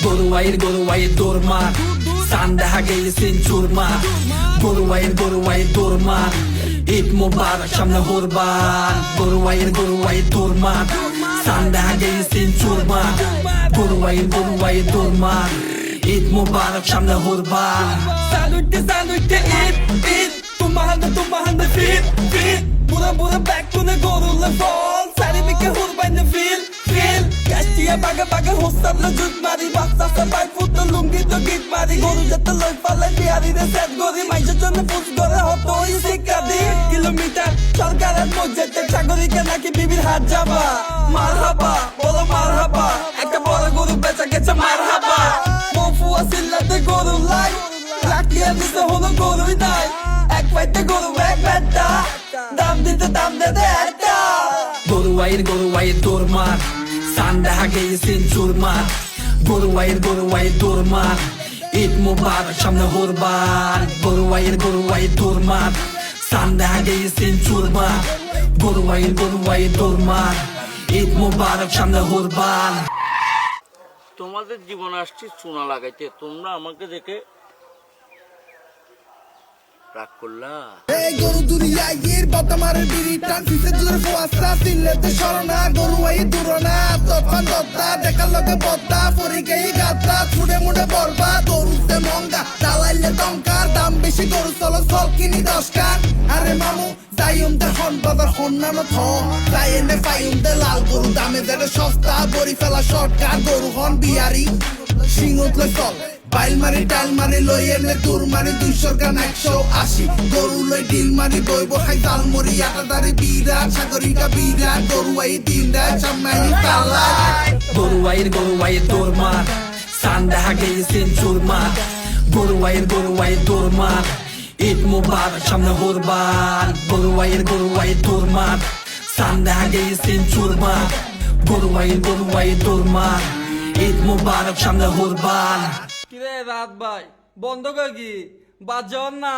গরুয়াইয়ের দৌড়মার সান দেখা গেছেন চুরমার গরুয়াইয়ের দৌড়মার ঈদ মোবারক সামনে হুরবান গরুয়াইয়ের দৌড়মার সান দেখা গেছেন চুরমার গরুয়াইয়ের দৌড়মার ঈদ মোবারক সামনে হুরবান Sandutte Eid Tumahanda fil Bura back to the gorulla fall Sari mycket hurbanne fil Gashtiga bagga hossamla jut mari Baksasa bay futta lungi to git mari Goru jatta loj fallai bihari re set gori Maisha jonne push gore hoto oi sikadi Kilometer সরকারের মসজিদে চাকরিকে নাকি বিবির হাত যাবা মারহাবা বলো মারহাবা একটা বড় গরু বেচা গেছে মারহাবা মফুয়া সিল্লাতে গরু লাই রাখিয়া দিতে হলো গরুই নাই এক পাইতে গরু এক বেটা দাম দিতে একটা গরুয়াইয়ের দৌড়মার সান দেখা গেছেন চুরমার গরুয়াইয়ের দৌড়মার ঈদ মোবারক সামনে হুরবান গরুয়াইয়ের দৌড়মার সান দেখা গেছেন চুরমার গরুয়াইয়ের দৌড়মার ঈদ মোবারক সামনে হুরবান। তোমাদের জীবন আসছি চুনা লাগাইতে, তোমরা আমাকে দেখে রাগ করলা। এই গরু দুনিয়ার বর্তমানের বিড়ি টান ফিসে জোরে ফোয়াসা সিলেতে শরণা গরুয়াই দুরনা তফান দত্তা দেখার লগে বদ্দা পরি গেই গাদ্দা ছুড়ে মুড়ে বরবা গরুতে মঙ্গা দালাইলে দমকার দাম বেশি গরু চলো চল কিনি 10 কান আরে মামু যাইম দে হন বাজার হন নানো থ যাইনে ফাইম দে লাল গরু দামে দেড়ে সস্তা বড়ি ফেলা শর্টকাট গরু হন বিয়ারি সিংহত লই চল বাইল মারি ডাল মারি লই এনে দূর মারি 200 গান 180 গরু লই ডিল মারি বইব খাই জাল মরি আটাদারি বিরা সাগরিকা বিরা গরুয়াই দিন রাত সামনাই তালা গরুয়াইয়ের দৌড়মার সান দেখা গেছেন চুরমার গরুয়াইয়ের দৌড়মার ঈদ মোবারক সামনে হুরবান গরুয়াইয়ের দৌড়মার সান দেখা গেছেন চুরমার গরুয়াইয়ের দৌড়মার ঈদ মোবারক সামনে হুরবান। কিরে রাত ভাই বন্ধ কর কি বাজার না।